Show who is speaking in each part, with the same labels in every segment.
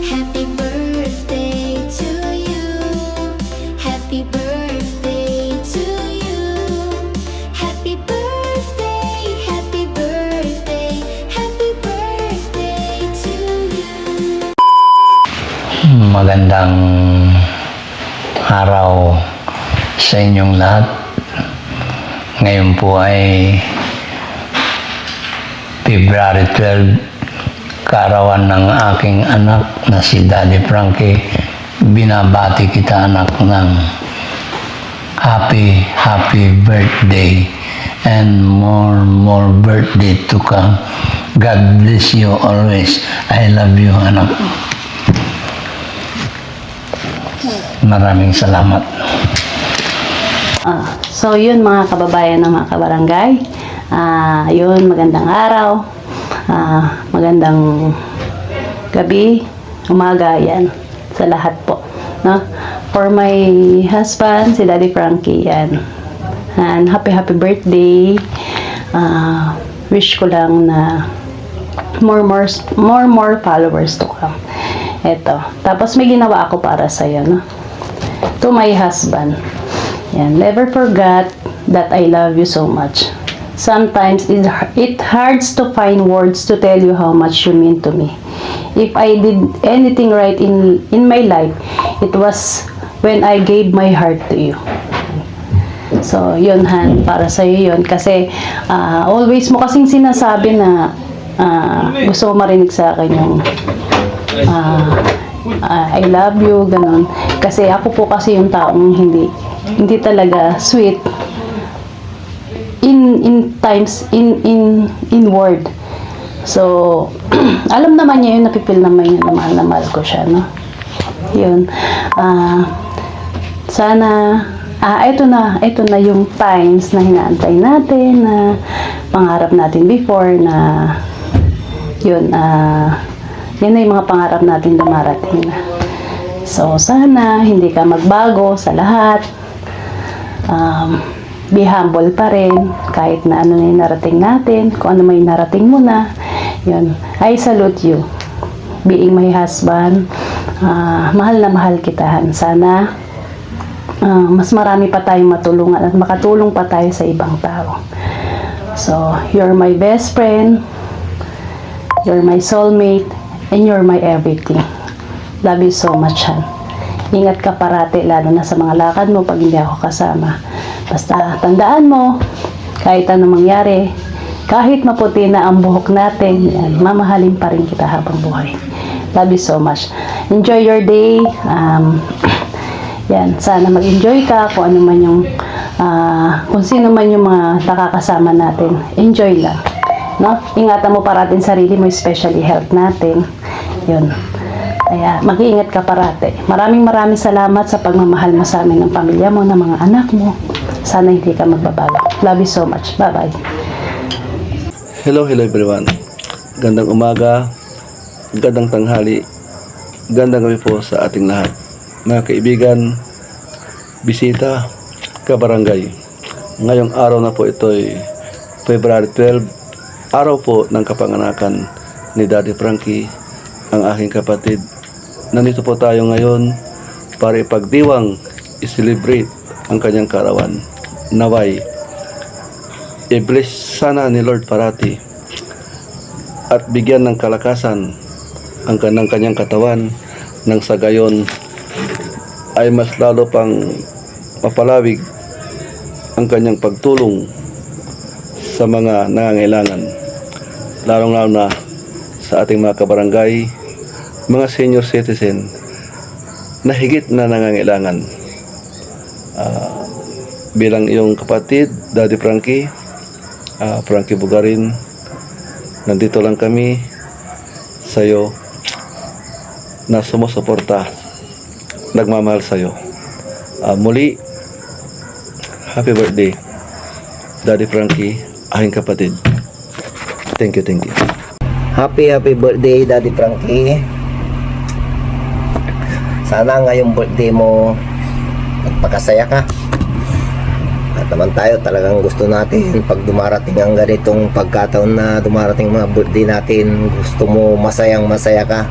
Speaker 1: Happy birthday to you. Happy birthday to you. Happy birthday, happy birthday, happy birthday to you.
Speaker 2: Magandang araw sa inyong lahat. Ngayon po ay February 12, kaarawan ng aking anak na si Daddy Frankie. Binabati kita, anak, ng happy birthday and more birthday to come. God bless you always. I love you, anak. Maraming salamat.
Speaker 3: So yun mga kababayan ng mga kabarangay, yun, magandang araw, magandang gabi, umaga, yan, sa lahat po, no? For my husband, si Daddy Frankie, yan, and happy birthday. Wish ko lang na more followers to come. Eto, tapos may ginawa ako para sa'yo, no? To my husband, yan, never forget that I love you so much. Sometimes it hurts to find words to tell you how much you mean to me. If I did anything right in my life, it was when I gave my heart to you. So, yun, Han, para sa'yo yun. Kasi, always mo kasing sinasabi na gusto mo marinig sa akin yung I love you, ganun. Kasi ako po kasi yung taong hindi talaga sweet in times in word. So alam naman niya yun, napipil naman niya na mahal ko siya, no? Yun. Sana ito na yung times na hinaantay natin, na pangarap natin before, na yun, yan na yung mga pangarap natin dumarating na. So, sana hindi ka magbago sa lahat. Be humble pa rin kahit na ano na yung narating natin, kung ano may narating mo na. Yun. I salute you. Being my husband, mahal na mahal kitahan. Sana mas marami pa tayong matulungan at makatulong pa tayo sa ibang tao. So, you're my best friend, you're my soulmate, and you're my everything. Love you so much, Han. Ingat ka parati, lalo na sa mga lakad mo pag hindi ako kasama. Basta tandaan mo, kahit anong mangyari, kahit maputi na ang buhok natin, yan, mamahalin pa rin kita habang buhay. Love you so much. Enjoy your day. Yan, sana mag-enjoy ka kung ano man yung kung sino man yung mga nakakasama natin. Enjoy lang. No? Ingatan mo parating sarili mo, especially health natin. Yun. Kaya mag-iingat ka parati. Maraming salamat sa pagmamahal mo sa amin ng pamilya mo, ng mga anak mo. Sana hindi ka magbabago. Love you so much. Bye-bye.
Speaker 4: Hello everyone. Gandang umaga, gandang tanghali, gandang gabi po sa ating lahat. Mga kaibigan, bisita, kabarangay. Ngayong araw na po ito ay February 12, araw po ng kapanganakan ni Daddy Frankie, ang aking kapatid. Nandito po tayo ngayon para ipagdiwang, i-celebrate ang kanyang kaarawan. Naway, i-bless sana ni Lord parati at bigyan ng kalakasan ang kanyang katawan, nang sa gayon ay mas lalo pang mapalawig ang kanyang pagtulong sa mga nangangailangan, lalong-lalo na sa ating mga kabarangay, mga senior citizen na higit na nangangailangan. Bilang iyong kapatid, Daddy Frankie, Frankie Bugarin, nandito lang kami sa iyo na sumusuporta, nagmamahal sa iyo. Muli, happy birthday, Daddy Frankie, aking kapatid. Thank you.
Speaker 5: Happy birthday, Daddy Frankie. Sana ngayong birthday mo magpakasaya ka. At naman tayo, talagang gusto natin pag dumarating ang ganitong pagkataon na dumarating mga birthday natin, gusto mo masaya ka.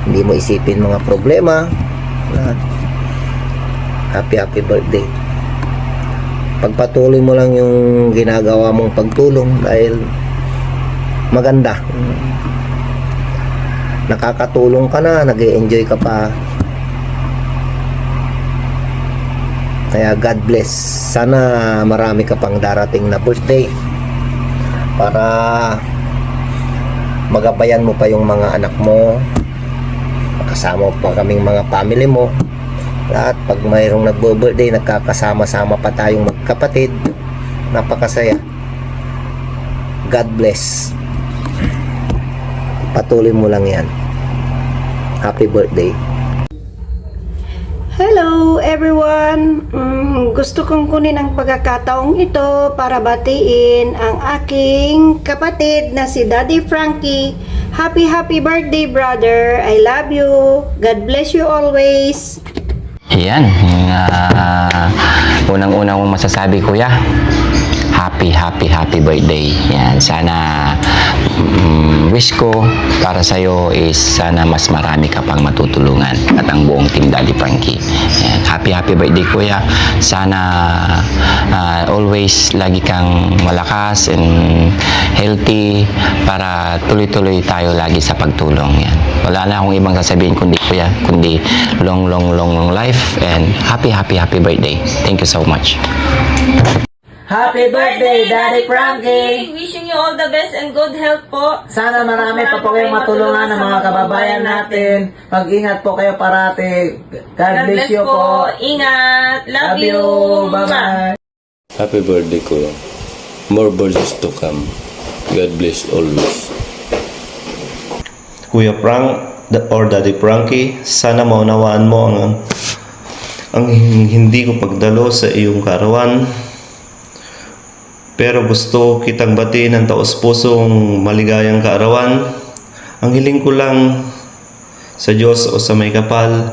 Speaker 5: Hindi mo isipin mga problema. Lahat. Happy birthday. Pagpatuloy mo lang yung ginagawa mong pagtulong dahil maganda. Nakakatulong ka na, nag-e-enjoy ka pa. Kaya God bless. Sana marami ka pang darating na birthday para magabayan mo pa yung mga anak mo, kasama pa kaming mga family mo. Lahat pag mayroong nagbo-birthday, nagkakasama-sama pa tayong magkapatid. Napakasaya. God bless. Patuloy mo lang yan. Happy birthday.
Speaker 6: Hello everyone! Gusto kong kunin ang pagkakataong ito para batiin ang aking kapatid na si Daddy Frankie. Happy birthday brother! I love you! God bless you always!
Speaker 7: Yan, unang-unang masasabi kuya, happy birthday. Yan, sana wish ko para sa'yo is sana mas marami ka pang matutulungan at ang buong team Daddy Frankie. Yan, happy birthday kuya. Sana always lagi kang malakas and healthy para tuloy-tuloy tayo lagi sa pagtulong. Yan. Wala na akong ibang sasabihin kundi kuya, kundi long life and happy birthday. Thank you so much.
Speaker 8: Happy birthday, Daddy Frankie!
Speaker 9: Wishing you all the best and good health po.
Speaker 8: Sana marami pa po kayong matulungan ng mga kababayan natin. Mag-ingat po kayo parati. God bless you po.
Speaker 9: Ingat. Love you.
Speaker 8: Bye-bye.
Speaker 10: Happy birthday, Kuya. More birthdays to come. God bless always.
Speaker 11: Kuya Frank or Daddy Frankie, sana maunawaan mo ang hindi ko pagdalo sa iyong karawan. Pero gusto kitang batiin ng taos-pusong maligayang kaarawan. Ang hiling ko lang sa Diyos o sa may kapal,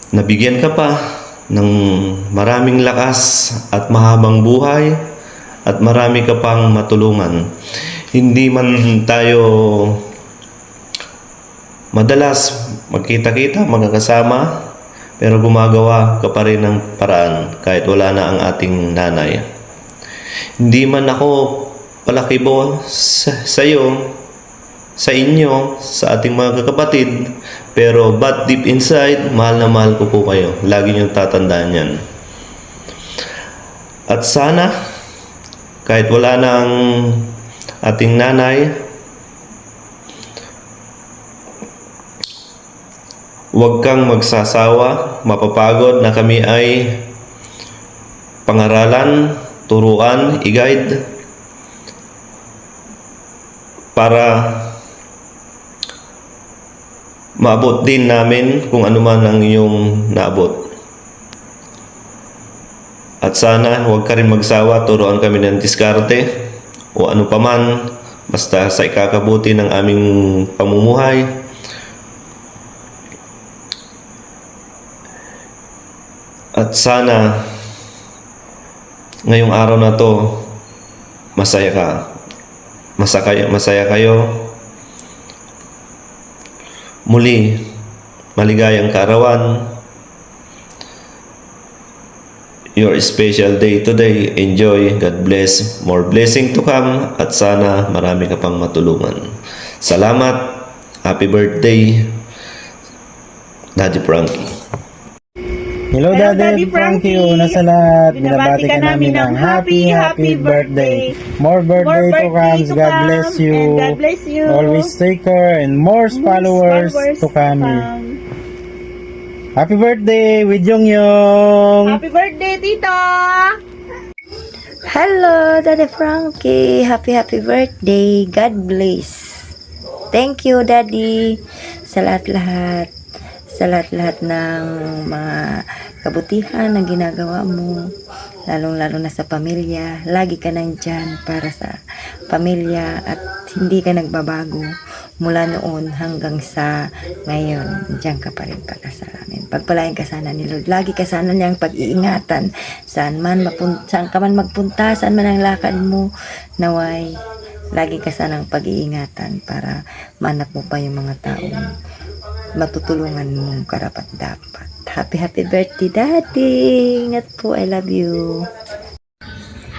Speaker 11: nabigyan ka pa ng maraming lakas at mahabang buhay at marami ka pang matulungan. Hindi man tayo madalas magkita-kita, magkakasama, pero gumagawa ka pa rin ng paraan kahit wala na ang ating nanay. Hindi man ako palakibo sa iyo, sa inyo, sa ating mga kakapatid, pero but deep inside, mahal na mahal ko po kayo. Lagi niyong tatandaan yan. At sana, kahit wala na ang ating nanay, huwag kang magsasawa, mapapagod na kami ay pangaralan, turuan, i-guide para maabot din namin kung ano man ang iyong naabot. At sana huwag ka rin magsawa, turuan kami ng diskarte o ano paman, basta sa ikakabuti ng aming pamumuhay. At sana ngayong araw na to, masaya ka. Masaya kayo. Muli, maligayang kaarawan. Your special day today. Enjoy. God bless. More blessing to come. At sana marami ka pang matulungan. Salamat. Happy birthday, Daddy Frankie.
Speaker 12: Hello Daddy Frankie, una sa lahat, binabati ka namin ng happy birthday. More birthday to come, God bless you.
Speaker 9: God bless you.
Speaker 12: Always take care and more followers to come. Happy birthday with Yong Yong.
Speaker 9: Happy birthday, Tito!
Speaker 6: Hello Daddy Frankie! Happy birthday! God bless! Thank you Daddy sa lahat-lahat. Sa lahat-lahat ng mga kabutihan na ginagawa mo, lalong-lalo na sa pamilya. Lagi ka nandyan para sa pamilya at hindi ka nagbabago mula noon hanggang sa ngayon. Diyan ka pa rin pagkasalamin. Pagpalain ka sana ni Lord. Lagi ka sana niyang pag-iingatan. Saan ka man magpunta, saan man ang lakad mo, naway lagi ka sanang pag-iingatan para manap mo pa yung mga taong matutulungan mong karapat-dapat. Happy birthday, Daddy! Ingat po, I love you.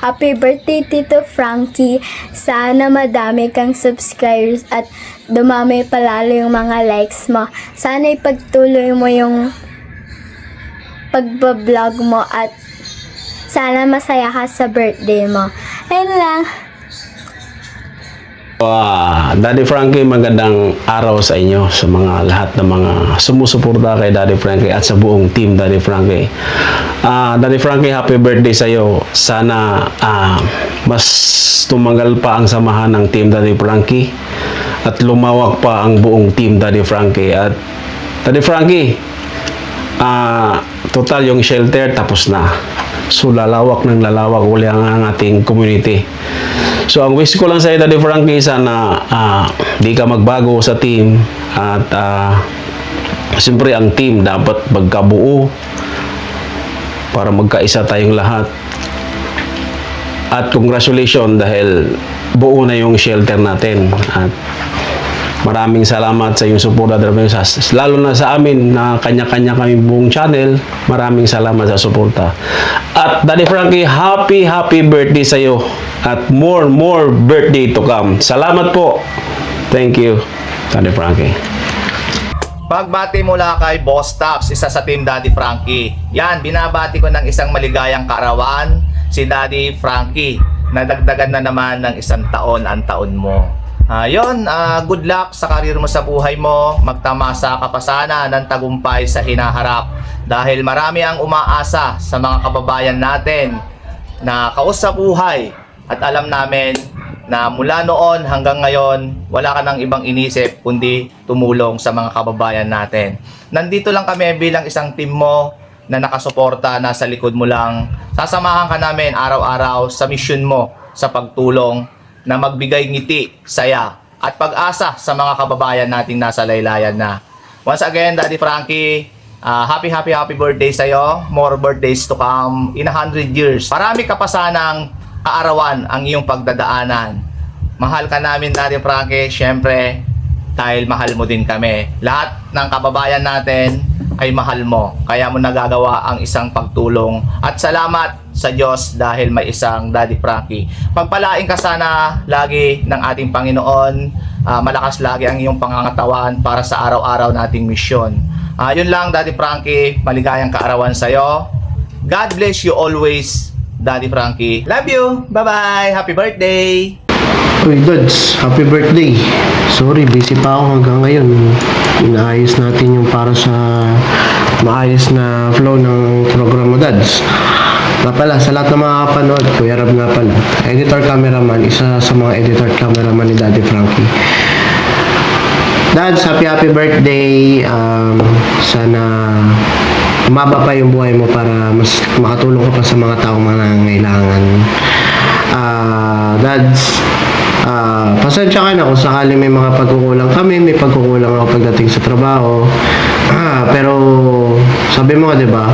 Speaker 1: Happy birthday, Tito Frankie. Sana madami kang subscribers at dumami palalo yung mga likes mo. Sana ipagtuloy mo yung pagbablog mo at sana masaya ka sa birthday mo. Ayun lang.
Speaker 13: Daddy Frankie, magandang araw sa inyo, sa mga lahat ng mga sumusuporta kay Daddy Frankie at sa buong team Daddy Frankie. Daddy Frankie, happy birthday sa iyo. Sana mas tumagal pa ang samahan ng team Daddy Frankie at lumawak pa ang buong team Daddy Frankie. At Daddy Frankie, total yung shelter tapos na. So lalawak ng lalawak uli ang ating community. So ang wish ko lang sa iyo, Daddy Frankie, sana di ka magbago sa team at siyempre ang team dapat magkabuo para magkaisa tayong lahat. At congratulations dahil buo na yung shelter natin at maraming salamat sa iyong suporta, lalo na sa amin na kanya-kanya kami buong channel. Maraming salamat sa suporta. At Daddy Frankie, happy birthday sa iyo at more birthday to come. Salamat po. Thank you, Daddy Frankie.
Speaker 5: Pagbati mula kay Boss Tax, isa sa team Daddy Frankie. Yan, binabati ko ng isang maligayang kaarawan, si Daddy Frankie. Nadagdagan na naman ng 1 taon ang taon mo. Good luck sa karir mo sa buhay mo. Magtamasa ka pa sana ng tagumpay sa hinaharap. Dahil marami ang umaasa sa mga kababayan natin na kausap buhay. At alam namin na mula noon hanggang ngayon, wala ka nang ibang inisip kundi tumulong sa mga kababayan natin. Nandito lang kami bilang isang team mo na nakasuporta, nasa likod mo lang. Sasamahan ka namin araw-araw sa mission mo sa pagtulong na magbigay ngiti, saya at pag-asa sa mga kababayan nating nasa laylayan na. Once again, Daddy Frankie, happy birthday sa'yo. More birthdays to come in 100 years. Marami ka pa sanang kaarawan ang iyong pagdadaanan. Mahal ka namin, Daddy Frankie, syempre dahil mahal mo din kami. Lahat ng kababayan natin ay mahal mo, kaya mo nagagawa ang isang pagtulong. At salamat sa Diyos dahil may isang Daddy Frankie. Pagpalain ka sana lagi ng ating Panginoon. Malakas lagi ang iyong pangangatawan para sa araw-araw nating misyon. Yun lang, Daddy Frankie, maligayang kaarawan sa'yo. God bless you always, Daddy Frankie. Love you. Bye-bye. Happy birthday.
Speaker 14: Uy, Dads, happy birthday. Sorry, busy pa ako hanggang ngayon. Inaayos natin yung para sa maayos na flow ng program mo, Dads. Nga pala, sa lahat ng mga kapanood, Kuya Rab nga pala, editor cameraman, isa sa mga editor cameraman ni Daddy Frankie. Dads, happy birthday. Sana umaba pa yung buhay mo para mas makatulong ka pa sa mga taong nangangailangan. Dads, pasensya ka na kung sakali may mga pagkukulang kami, may pagkukulang ako pagdating sa trabaho. Pero sabi mo nga, 'di ba?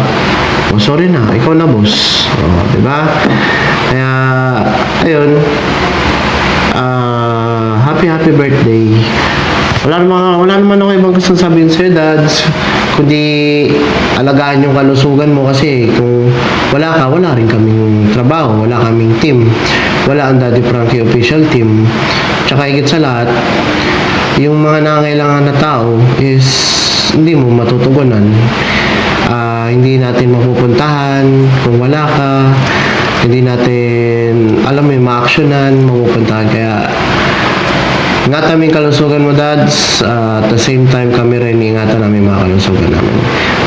Speaker 14: Sorry na, ikaw na boss. 'Di ba? Kaya ayun. Happy birthday. Wala naman ako ibang gusto sabihin sa'yo, Dads, kundi alagaan yung kalusugan mo kasi kung wala ka, wala rin kaming trabaho, wala kaming team, wala ang Daddy Frankie official team. Tsaka higit sa lahat, yung mga nangangailangan na tao is hindi mo matutugunan. Hindi natin mapupuntahan kung wala ka, hindi natin alam mo yung ma-actionan, mapupuntahan. Kaya ingatan namin kalusugan mo, Dads. At the same time, kami rin ingatan namin mga kalusugan namin.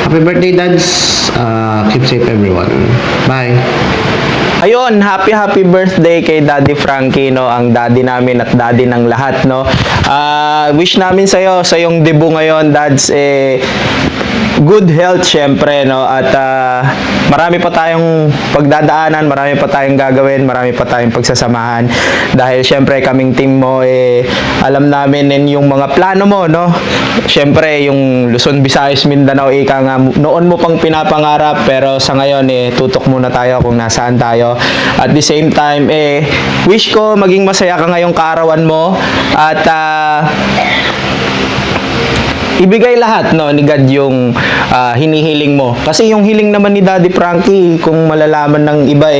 Speaker 14: Happy birthday, Dads. Keep safe, everyone. Bye.
Speaker 15: Ayun, happy birthday kay Daddy Frankie, no, ang daddy namin at daddy ng lahat, no. Wish namin sa iyong debut ngayon, Dads, good health syempre, no, at marami pa tayong pagdadaanan, marami pa tayong gagawin, marami pa tayong pagsasamahan dahil syempre kaming team mo alam namin yung mga plano mo, no. Syempre yung Luzon, Visayas, Mindanao, ika nga noon mo pang pinapangarap, pero sa ngayon tutok muna tayo kung nasaan tayo. At the same time wish ko maging masaya ka ngayong kaarawan mo at ibigay lahat no ni God yung hinihiling mo. Kasi yung hiling naman ni Daddy Frankie, kung malalaman ng iba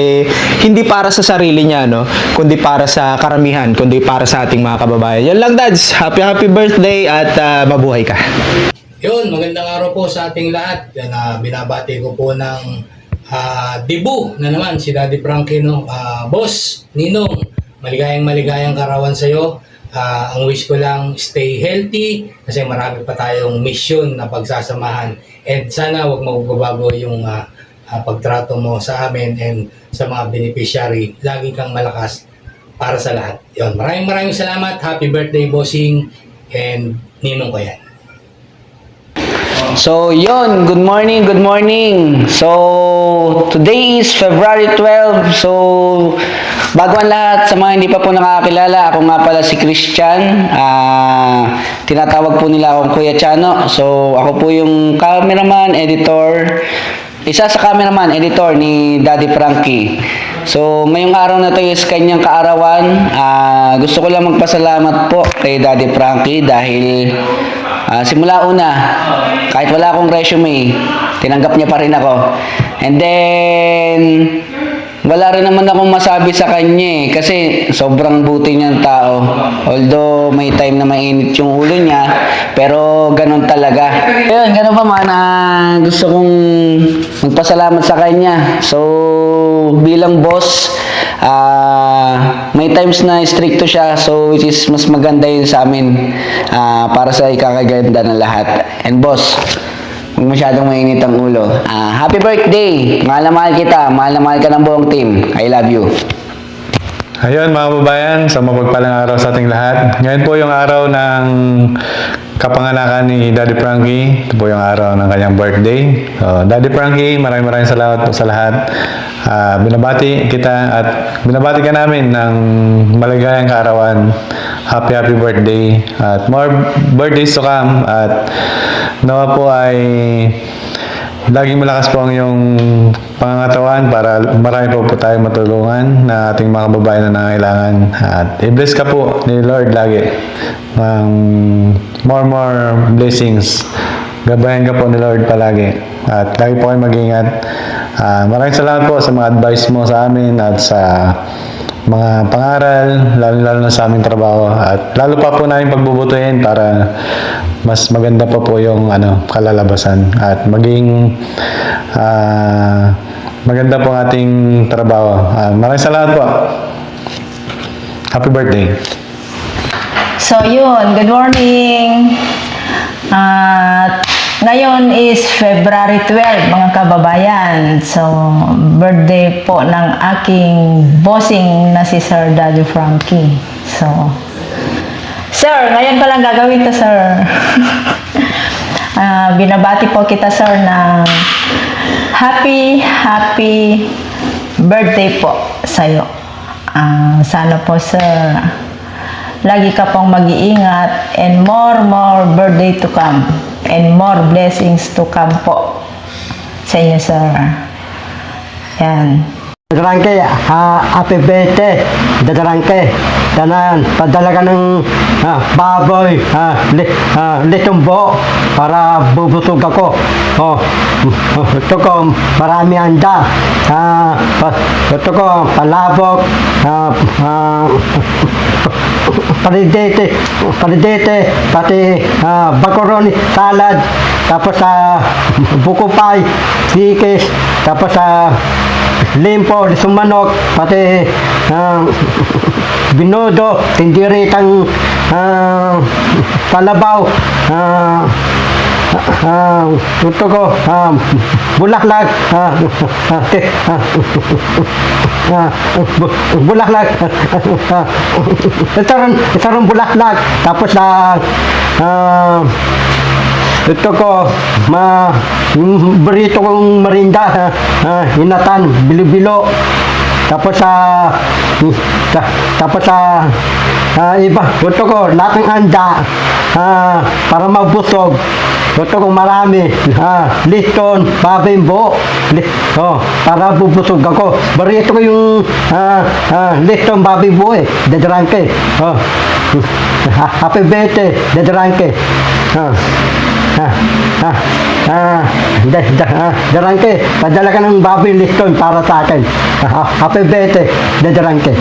Speaker 15: hindi para sa sarili niya no, kundi para sa karamihan, kundi para sa ating mga kababayan. Yan lang, Dads. Happy birthday at mabuhay ka.
Speaker 2: Yun, magandang araw po sa ating lahat. Yan, binabati ko po ng debut na naman si Daddy Frankie, no? Boss, Ninong, maligayang karawan sa'yo. Ang wish ko lang, stay healthy kasi marami pa tayong mission na pagsasamahan. And sana wag magbabago yung pagtrato mo sa amin and sa mga beneficiary. Lagi kang malakas para sa lahat. Yun, maraming salamat. Happy birthday, Bossing, and Ninong ko yan.
Speaker 16: So, yun. Good morning. So, today is February 12. So, bago ang lahat, sa mga hindi pa po nakakilala, ako nga pala si Christian. Tinatawag po nila akong Kuya Chano. So, ako po yung cameraman, editor. Isa sa cameraman, editor ni Daddy Frankie. So, ngayong araw na to is kanyang kaarawan. Gusto ko lang magpasalamat po kay Daddy Frankie dahil simula una, kahit wala akong resume, tinanggap niya pa rin ako. And then, wala rin naman akong masabi sa kanya kasi sobrang buti niyang tao. Although may time na mainit yung ulo niya, pero ganun talaga. Ayun, ganun pa man, gusto kong magpasalamat sa kanya. So, bilang boss, may times na stricto siya, so which is mas maganda yun sa amin para sa ikakaganda ng lahat. And boss, huwag masyadong mainit ang ulo. Happy birthday! Mahal na mahal kita. Mahal na mahal ka ng buong team. I love you.
Speaker 12: Ayun mga kababayan, sa mapagpalang araw sa ating lahat. Ngayon po yung araw ng kapanganakan ni Daddy Frankie. Ito po yung araw ng kanyang birthday. Daddy Frankie, maraming salamat po sa lahat. Binabati kita at binabati ka namin ng maligayang kaarawan. Happy birthday at more birthdays to come, at nawa po ay laging malakas po ang iyong pangangatawan para marami po tayong matulungan na ating mga kababayan na nangangailangan. At i-bless ka po ni Lord lagi ng more blessings. Gabayan ka po ni Lord palagi at lagi po kayo mag-ingat. Maraming salamat po sa mga advice mo sa amin at sa mga pangaral, lalo na sa aming trabaho, at lalo pa po namin pagbubutuhin para mas maganda pa po yung kalalabasan at maging maganda po ang ating trabaho. Maraming salamat po. Happy birthday.
Speaker 17: So yun, good morning. Ngayon is February 12, mga kababayan. So, birthday po ng aking bossing na si Sir Daddy Frankie. So, Sir, ngayon pa lang gagawin to, Sir. Binabati po kita, Sir, na happy birthday po sa'yo. Sana po, Sir, lagi ka pong mag-iingat and more birthday to come. And more blessings to come po sa inyo, Sir. Yan.
Speaker 18: Dadarangke, happy birthday. Dadarangke, tanan, padala ka ng baboy, litumbo, para bubusog ako. Ito ko, marami handa. Ito ko, palabok, paridete, pati bakoroni, salad, tapos buko pie, sikis, tapos limpo, lisong manok, pati binodo, tindiritang kalabaw, ito ko, bulaklak, bulaklak, ito rin bulaklak, tapos ito ko, burrito kong marinda, hinatan, bilo-bilo, tapos iba, ito ko, lahat ng handa, para mabusog. Ito kong marami, liston, babimbo, para bubusog ako. Burrito ko yung liston, babimbo Dadarangke. Happy birthday, Dadarangke. Darangke, padala ka ng baboy liston para sa akin. Happy birthday, Darangke.